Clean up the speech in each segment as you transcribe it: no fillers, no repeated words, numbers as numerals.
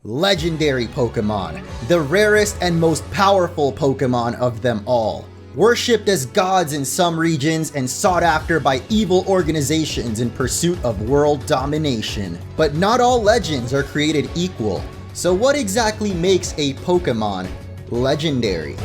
Legendary Pokémon, the rarest and most powerful Pokémon of them all. Worshipped as gods in some regions and sought after by evil organizations in pursuit of world domination. But not all legends are created equal. So what exactly makes a Pokémon legendary?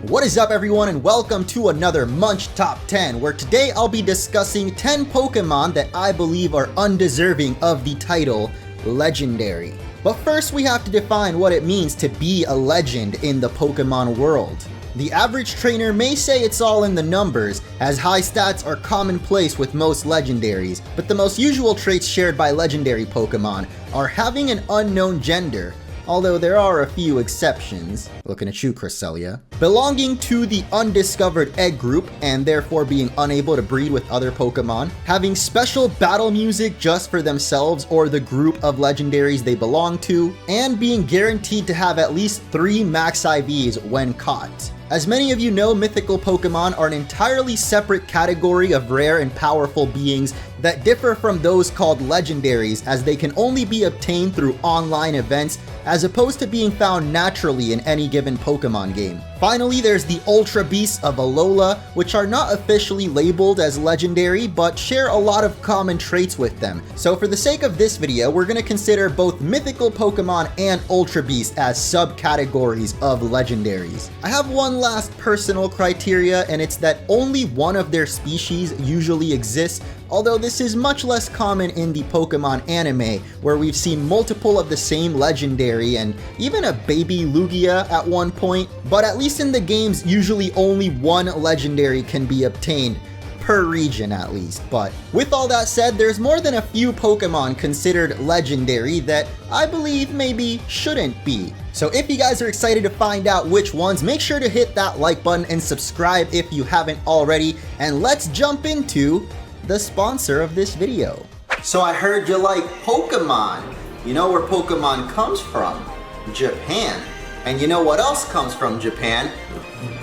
What is up everyone, and welcome to another Munch Top 10, where today I'll be discussing 10 Pokemon that I believe are undeserving of the title Legendary. But first we have to define what it means to be a legend in the Pokemon world. The average trainer may say it's all in the numbers, as high stats are commonplace with most legendaries, but the most usual traits shared by legendary Pokemon are having an unknown gender, although there are a few exceptions, looking at you Cresselia, belonging to the undiscovered egg group and therefore being unable to breed with other Pokemon, having special battle music just for themselves or the group of legendaries they belong to, and being guaranteed to have at least 3 max IVs when caught. As many of you know, mythical Pokemon are an entirely separate category of rare and powerful beings that differ from those called legendaries, as they can only be obtained through online events as opposed to being found naturally in any given Pokemon game. Finally, there's the Ultra Beasts of Alola, which are not officially labeled as legendary but share a lot of common traits with them. So for the sake of this video, we're going to consider both mythical Pokemon and Ultra Beasts as subcategories of legendaries. I have one last personal criteria, and it's that only one of their species usually exists, although this is much less common in the Pokemon anime, where we've seen multiple of the same legendary and even a baby Lugia at one point. But at least in the games, usually only one legendary can be obtained, per region at least. But with all that said, there's more than a few Pokemon considered legendary that I believe maybe shouldn't be. So if you guys are excited to find out which ones, make sure to hit that like button and subscribe if you haven't already, and let's jump into the sponsor of this video. So I heard you like Pokemon. You know where Pokemon comes from? Japan. And you know what else comes from Japan?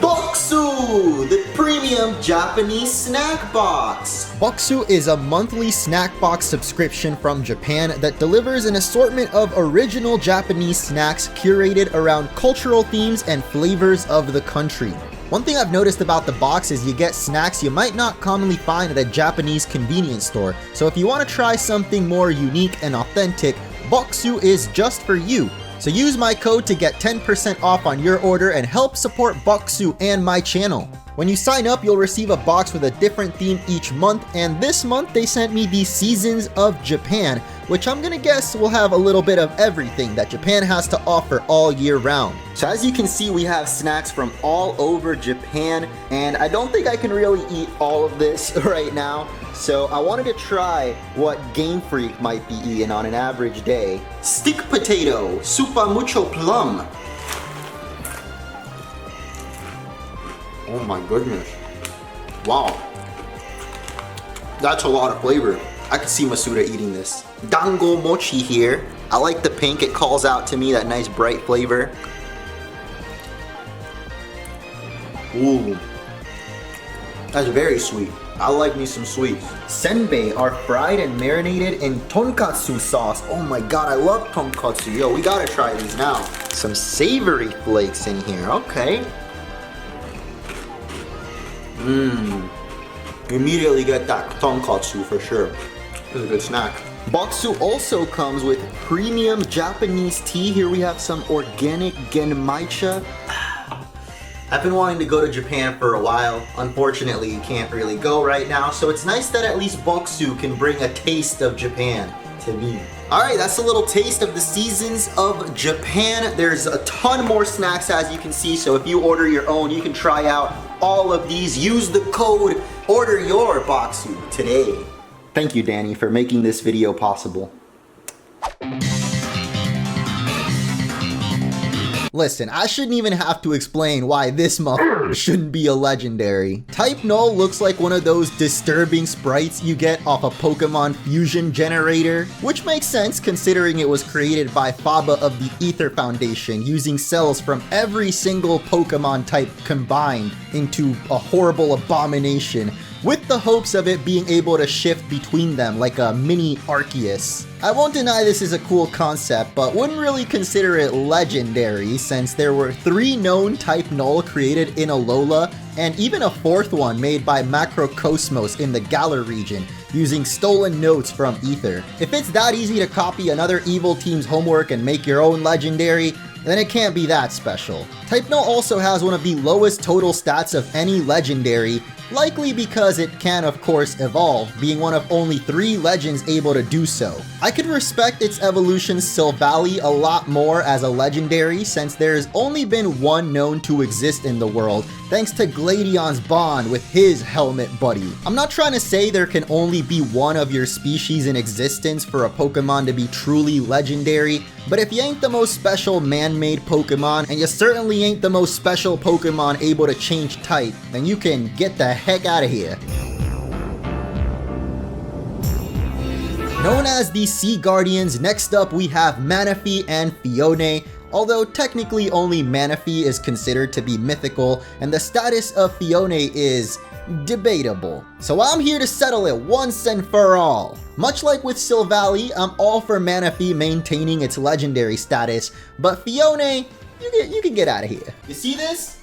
Boxu, the premium Japanese snack box. Boxu is a monthly snack box subscription from Japan that delivers an assortment of original Japanese snacks curated around cultural themes and flavors of the country. One thing I've noticed about the box is you get snacks you might not commonly find at a Japanese convenience store. So if you want to try something more unique and authentic, Boxu is just for you. So use my code to get 10% off on your order and help support Boxu and my channel. When you sign up, you'll receive a box with a different theme each month, and this month they sent me the Seasons of Japan, which I'm gonna guess will have a little bit of everything that Japan has to offer all year round. So as you can see, we have snacks from all over Japan, and I don't think I can really eat all of this right now. So I wanted to try what Game Freak might be eating on an average day. Stick potato, super mucho plum. Oh my goodness. Wow. That's a lot of flavor. I could see Masuda eating this. Dango mochi here. I like the pink, it calls out to me that nice bright flavor. Ooh. That's very sweet. I like me some sweets. Senbei are fried and marinated in tonkatsu sauce. Oh my god, I love tonkatsu. Yo, we gotta try these now. Some savory flakes in here, okay. Immediately get that tonkatsu for sure. This is a good snack. Boxu also comes with premium Japanese tea. Here we have some organic genmaicha. I've been wanting to go to Japan for a while. Unfortunately, you can't really go right now, so it's nice that at least Boxu can bring a taste of Japan to me. Alright, that's a little taste of the Seasons of Japan. There's a ton more snacks as you can see, so if you order your own, you can try out all of these. Use the code Order Your Boxu today. Thank you, Danny, for making this video possible. Listen, I shouldn't even have to explain why this motherfucker shouldn't be a legendary. Type Null looks like one of those disturbing sprites you get off a Pokemon Fusion generator, which makes sense considering it was created by Faba of the Ether Foundation, using cells from every single Pokemon type combined into a horrible abomination with the hopes of it being able to shift between them like a mini Arceus. I won't deny this is a cool concept, but wouldn't really consider it legendary since there were 3 known type null created in Alola, and even a 4th one made by Macrocosmos in the Galar region, using stolen notes from Ether. If it's that easy to copy another evil team's homework and make your own legendary, then it can't be that special. Type Null also has one of the lowest total stats of any legendary, likely because it can of course evolve, being one of only 3 legends able to do so. I could respect its evolution Silvally a lot more as a legendary since there's only been one known to exist in the world, thanks to Gladion's bond with his helmet buddy. I'm not trying to say there can only be one of your species in existence for a Pokemon to be truly legendary, but if you ain't the most special man-made Pokemon, and you certainly ain't the most special Pokemon able to change type, then you can get the heck out of here. Known as the Sea Guardians, next up we have Manaphy and Phione, although technically only Manaphy is considered to be mythical, and the status of Phione is debatable. So I'm here to settle it once and for all. Much like with Silvally, I'm all for Manaphy maintaining its legendary status, but Phione, you can get out of here. You see this?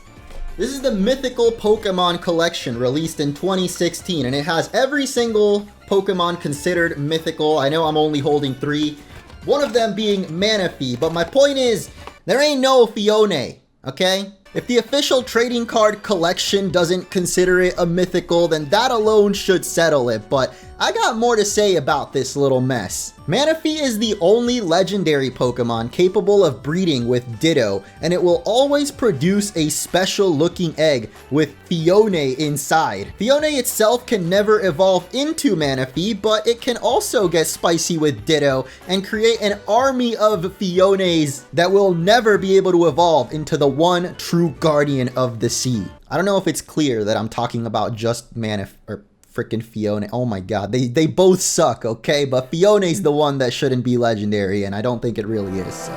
This is the Mythical Pokemon collection released in 2016, and it has every single Pokemon considered mythical. I know I'm only holding 3, one of them being Manaphy, but my point is, there ain't no Phione, okay? If the official trading card collection doesn't consider it a mythical, then that alone should settle it, but I got more to say about this little mess. Manaphy is the only legendary Pokemon capable of breeding with Ditto, and it will always produce a special looking egg with Phione inside. Phione itself can never evolve into Manaphy, but it can also get spicy with Ditto and create an army of Phiones that will never be able to evolve into the one true guardian of the sea. I don't know if it's clear that I'm talking about just Manaphy or freaking Phione. Oh my god, they both suck, okay? But Fione's the one that shouldn't be legendary, and I don't think it really is, so.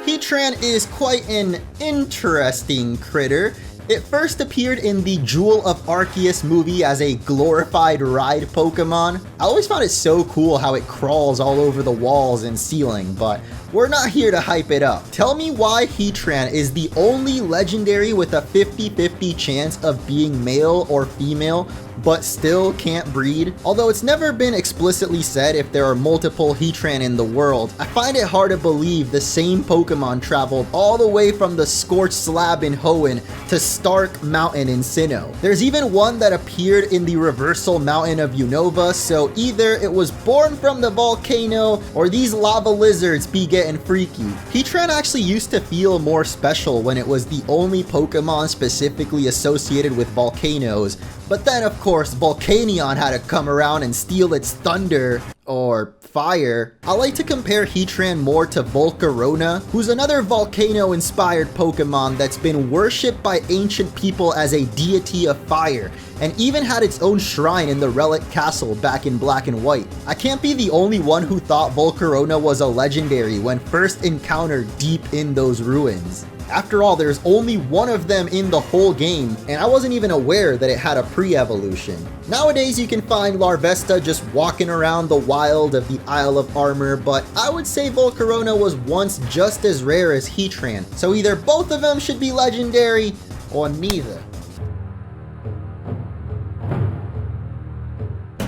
Heatran is quite an interesting critter. It first appeared in the Jewel of Arceus movie as a glorified ride Pokemon. I always found it so cool how it crawls all over the walls and ceiling, but we're not here to hype it up. Tell me why Heatran is the only legendary with a 50-50 chance of being male or female, but still can't breed. Although it's never been explicitly said if there are multiple Heatran in the world, I find it hard to believe the same Pokemon traveled all the way from the Scorched Slab in Hoenn to Stark Mountain in Sinnoh. There's even one that appeared in the Reversal Mountain of Unova, so either it was born from the volcano or these lava lizards be getting freaky. Heatran actually used to feel more special when it was the only Pokemon specifically associated with volcanoes, but then of course Volcanion had to come around and steal its thunder, or fire. I like to compare Heatran more to Volcarona, who's another volcano-inspired Pokemon that's been worshipped by ancient people as a deity of fire, and even had its own shrine in the Relic Castle back in Black and White. I can't be the only one who thought Volcarona was a legendary when first encountered deep in those ruins. After all, there's only one of them in the whole game, and I wasn't even aware that it had a pre-evolution. Nowadays, you can find Larvesta just walking around the wild of the Isle of Armor, but I would say Volcarona was once just as rare as Heatran, so either both of them should be legendary, or neither.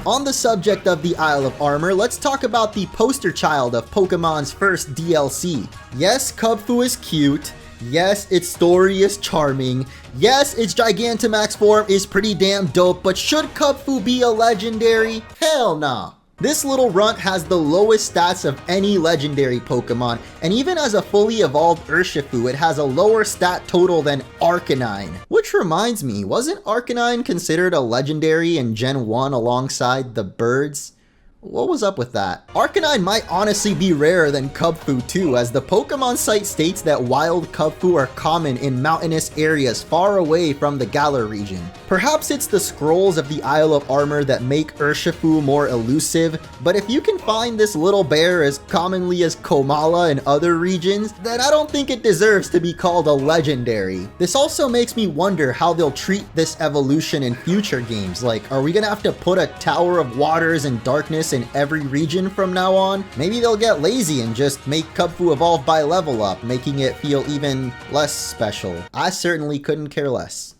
On the subject of the Isle of Armor, let's talk about the poster child of Pokemon's first DLC. Yes, Kubfu is cute. Yes, its story is charming. Yes, its Gigantamax form is pretty damn dope, but should Kubfu be a legendary? Hell nah. This little runt has the lowest stats of any legendary Pokemon, and even as a fully evolved Urshifu, it has a lower stat total than Arcanine. Which reminds me, wasn't Arcanine considered a legendary in Gen 1 alongside the birds? What was up with that? Arcanine might honestly be rarer than Kubfu too, as the Pokemon site states that wild Kubfu are common in mountainous areas far away from the Galar region. Perhaps it's the scrolls of the Isle of Armor that make Urshifu more elusive, but if you can find this little bear as commonly as Komala in other regions, then I don't think it deserves to be called a legendary. This also makes me wonder how they'll treat this evolution in future games. Like, are we gonna have to put a Tower of Waters and Darkness in every region from now on? Maybe they'll get lazy and just make Kubfu evolve by level up, making it feel even less special. I certainly couldn't care less.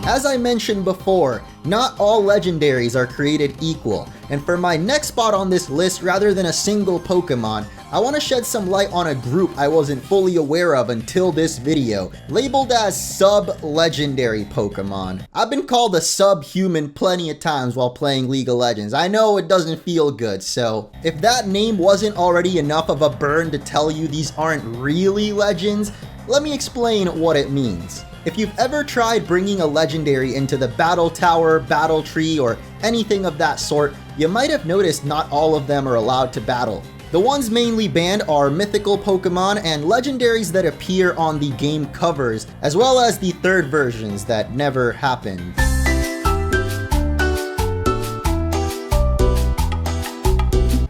As I mentioned before, not all legendaries are created equal, and for my next spot on this list, rather than a single Pokemon, I want to shed some light on a group I wasn't fully aware of until this video, labeled as sub-legendary Pokemon. I've been called a subhuman plenty of times while playing League of Legends. I know it doesn't feel good, so if that name wasn't already enough of a burn to tell you these aren't really legends, let me explain what it means. If you've ever tried bringing a legendary into the battle tower, battle tree, or anything of that sort, you might have noticed not all of them are allowed to battle. The ones mainly banned are mythical Pokemon and legendaries that appear on the game covers, as well as the third versions that never happened.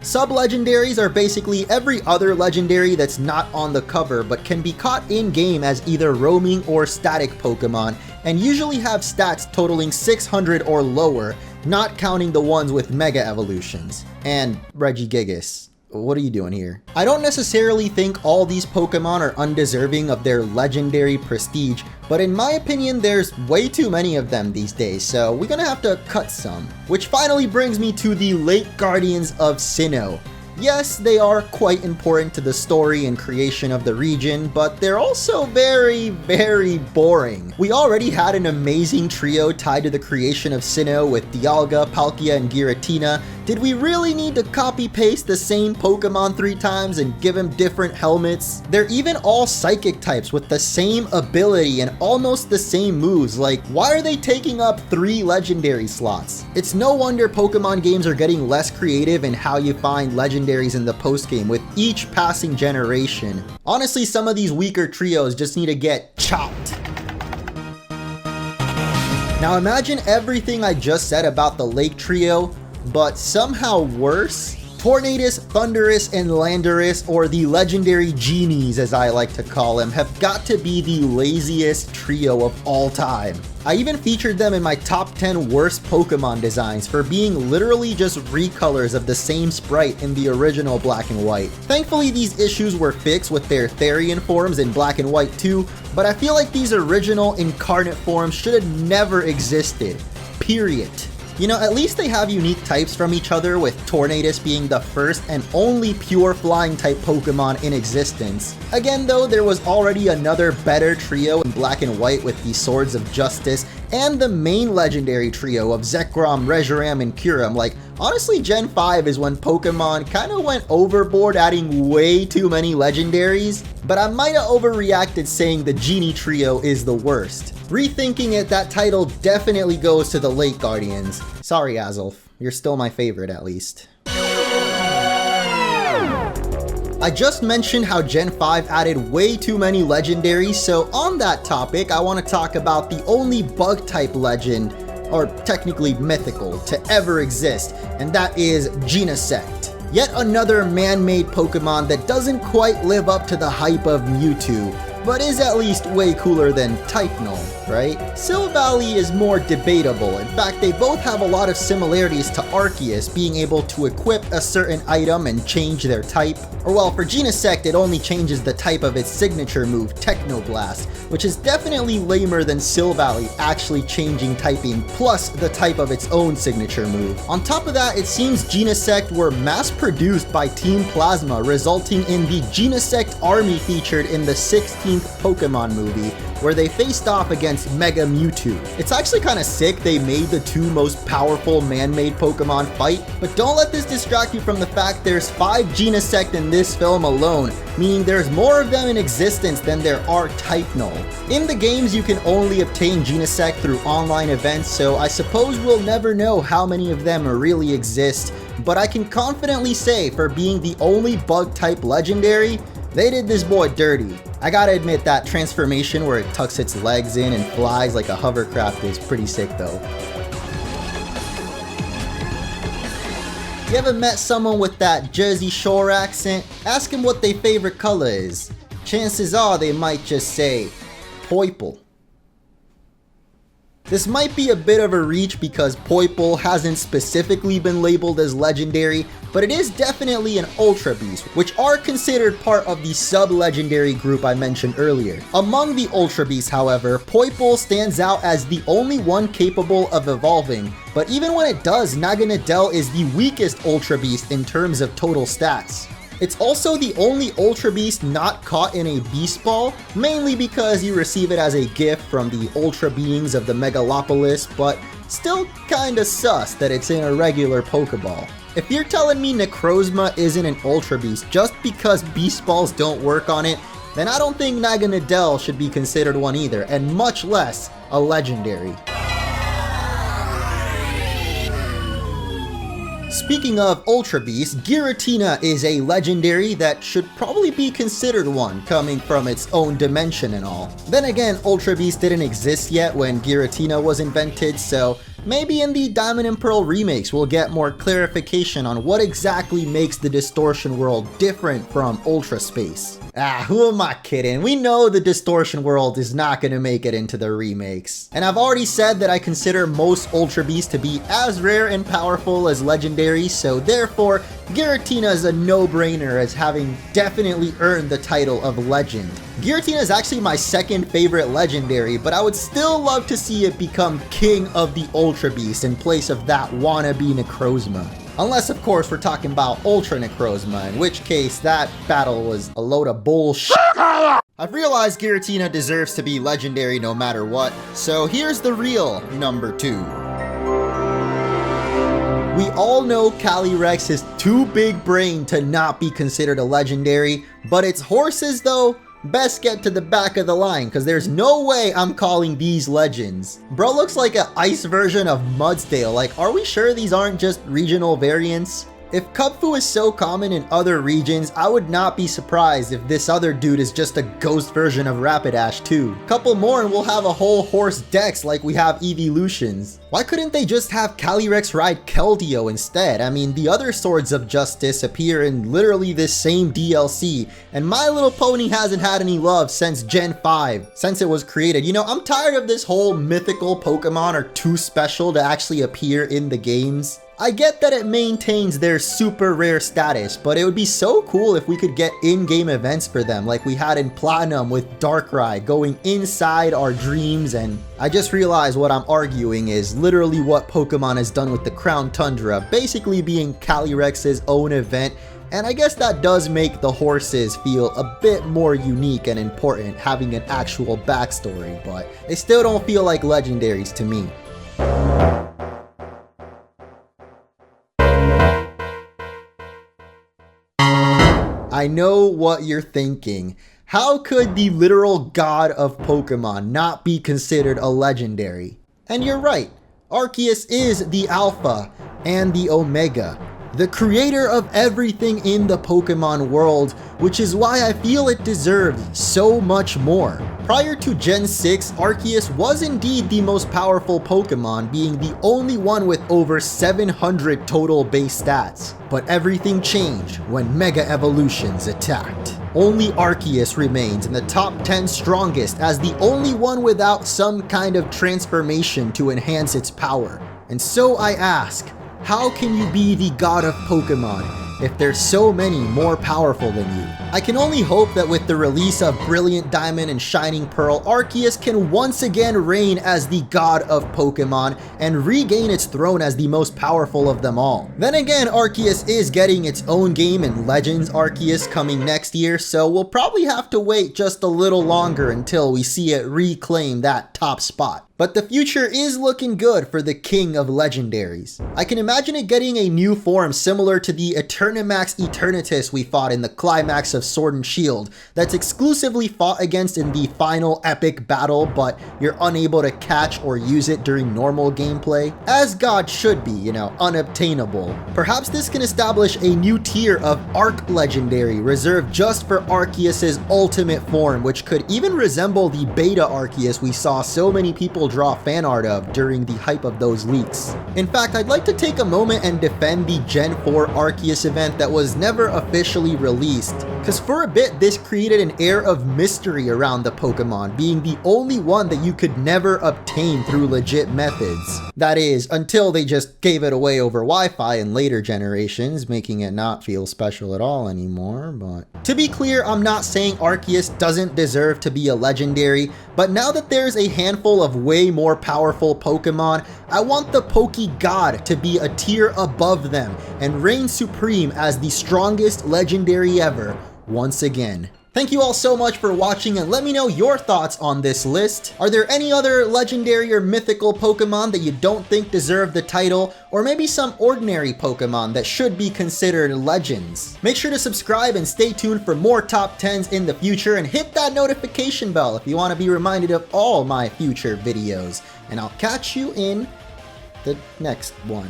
Sub-legendaries are basically every other legendary that's not on the cover but can be caught in-game as either roaming or static Pokemon, and usually have stats totaling 600 or lower, not counting the ones with Mega Evolutions. And Regigigas. What are you doing here? I don't necessarily think all these Pokemon are undeserving of their legendary prestige, but in my opinion, there's way too many of them these days, so we're gonna have to cut some. Which finally brings me to the Lake Guardians of Sinnoh. Yes, they are quite important to the story and creation of the region, but they're also very, very boring. We already had an amazing trio tied to the creation of Sinnoh with Dialga, Palkia, and Giratina. Did we really need to copy-paste the same Pokemon 3 times and give them different helmets? They're even all psychic types with the same ability and almost the same moves. Like, why are they taking up 3 legendary slots? It's no wonder Pokemon games are getting less creative in how you find legendaries in the post-game with each passing generation. Honestly, some of these weaker trios just need to get chopped. Now imagine everything I just said about the Lake Trio, but somehow worse. Tornadus, Thundurus, and Landorus, or the legendary genies as I like to call them, have got to be the laziest trio of all time. I even featured them in my top 10 worst Pokemon designs for being literally just recolors of the same sprite in the original Black and White. Thankfully, these issues were fixed with their Therian forms in Black and White too, but I feel like these original incarnate forms should have never existed. Period. You know, at least they have unique types from each other, with Tornadus being the first and only pure flying type Pokemon in existence. Again though, there was already another better trio in Black and White with the Swords of Justice, and the main legendary trio of Zekrom, Reshiram, and Kyurem. Like, honestly, Gen 5 is when Pokemon kinda went overboard adding way too many legendaries, but I might have overreacted saying the Genie trio is the worst. Rethinking it, that title definitely goes to the Lake Guardians. Sorry, Azulf, you're still my favorite at least. I just mentioned how Gen 5 added way too many legendaries, so on that topic, I want to talk about the only bug-type legend, or technically mythical, to ever exist, and that is Genesect. Yet another man-made Pokemon that doesn't quite live up to the hype of Mewtwo, but is at least way cooler than Typenol, right? Silvally is more debatable. In fact, they both have a lot of similarities to Arceus, being able to equip a certain item and change their type. Or well, for Genesect, it only changes the type of its signature move, Technoblast, which is definitely lamer than Silvally actually changing typing, plus the type of its own signature move. On top of that, it seems Genesect were mass-produced by Team Plasma, resulting in the Genesect army featured in the 16th Pokemon movie, where they faced off against Mega Mewtwo. It's actually kind of sick they made the 2 most powerful man-made Pokemon fight, but don't let this distract you from the fact there's 5 Genesect in this film alone, meaning there's more of them in existence than there are Typenol. In the games, you can only obtain Genesect through online events, so I suppose we'll never know how many of them really exist, but I can confidently say, for being the only bug-type legendary, They did this boy dirty. I gotta admit that transformation where it tucks its legs in and flies like a hovercraft is pretty sick though. You ever met someone with that Jersey Shore accent? Ask them what their favorite color is. Chances are they might just say, purple. This might be a bit of a reach because Poipole hasn't specifically been labeled as legendary, but it is definitely an Ultra Beast, which are considered part of the sub-legendary group I mentioned earlier. Among the Ultra Beasts, however, Poipole stands out as the only one capable of evolving, but even when it does, Naganadel is the weakest Ultra Beast in terms of total stats. It's also the only Ultra Beast not caught in a Beast Ball, mainly because you receive it as a gift from the Ultra Beings of the Megalopolis, but still kinda sus that it's in a regular Pokeball. If you're telling me Necrozma isn't an Ultra Beast just because Beast Balls don't work on it, then I don't think Naganadel should be considered one either, and much less a legendary. Speaking of Ultra Beasts, Giratina is a legendary that should probably be considered one, coming from its own dimension and all. Then again, Ultra Beasts didn't exist yet when Giratina was invented, so maybe in the Diamond and Pearl remakes we'll get more clarification on what exactly makes the Distortion World different from Ultra Space. Who am I kidding? We know the Distortion World is not gonna make it into the remakes. And I've already said that I consider most Ultra Beasts to be as rare and powerful as legendary, so therefore, Giratina is a no-brainer as having definitely earned the title of Legend. Giratina is actually my second favorite legendary, but I would still love to see it become King of the Ultra Beasts in place of that wannabe Necrozma. Unless, of course, we're talking about Ultra Necrozma, in which case that battle was a load of bullshit. I've realized Giratina deserves to be legendary no matter what, so here's the real number 2. We all know Calyrex is too big brain to not be considered a legendary, but its horses though, best get to the back of the line, cause there's no way I'm calling these legends. Bro looks like an ice version of Mudsdale. Like, are we sure these aren't just regional variants? If Kubfu is so common in other regions, I would not be surprised if this other dude is just a ghost version of Rapidash too. Couple more and we'll have a whole horse dex like we have evolutions. Why couldn't they just have Calyrex ride Keldeo instead? I mean, the other Swords of Justice appear in literally this same DLC, and My Little Pony hasn't had any love since Gen 5, since it was created. You know, I'm tired of this whole mythical Pokemon are too special to actually appear in the games. I get that it maintains their super rare status, but it would be so cool if we could get in-game events for them like we had in Platinum with Darkrai going inside our dreams. And I just realized what I'm arguing is literally what Pokemon has done with the Crown Tundra, basically being Calyrex's own event. And I guess that does make the horses feel a bit more unique and important, having an actual backstory, but they still don't feel like legendaries to me. I know what you're thinking. How could the literal god of Pokemon not be considered a legendary? And you're right, Arceus is the Alpha and the Omega, the creator of everything in the Pokemon world, which is why I feel it deserved so much more. Prior to Gen 6, Arceus was indeed the most powerful Pokemon, being the only one with over 700 total base stats. But everything changed when Mega Evolutions attacked. Only Arceus remains in the top 10 strongest as the only one without some kind of transformation to enhance its power. And so I ask, how can you be the god of Pokemon if there's so many more powerful than you? I can only hope that with the release of Brilliant Diamond and Shining Pearl, Arceus can once again reign as the god of Pokemon and regain its throne as the most powerful of them all. Then again, Arceus is getting its own game in Legends Arceus coming next year, so we'll probably have to wait just a little longer until we see it reclaim that top spot. But the future is looking good for the king of legendaries. I can imagine it getting a new form similar to the Eternamax Eternatus we fought in the climax of Sword and Shield, that's exclusively fought against in the final epic battle, but you're unable to catch or use it during normal gameplay. As God should be, you know, unobtainable. Perhaps this can establish a new tier of Arc Legendary reserved just for Arceus's ultimate form, which could even resemble the Beta Arceus we saw so many people draw fan art of during the hype of those leaks. In fact, I'd like to take a moment and defend the Gen 4 Arceus event that was never officially released, because for a bit this created an air of mystery around the Pokemon being the only one that you could never obtain through legit methods. That is, until they just gave it away over Wi-Fi in later generations, making it not feel special at all anymore. But to be clear, I'm not saying Arceus doesn't deserve to be a legendary, but now that there's a handful of way more powerful Pokemon, I want the Pokegod to be a tier above them and reign supreme as the strongest legendary ever once again. Thank you all so much for watching, and let me know your thoughts on this list. Are there any other legendary or mythical Pokemon that you don't think deserve the title, or maybe some ordinary Pokemon that should be considered legends? Make sure to subscribe and stay tuned for more top 10s in the future, and hit that notification bell if you want to be reminded of all my future videos. And I'll catch you in the next one.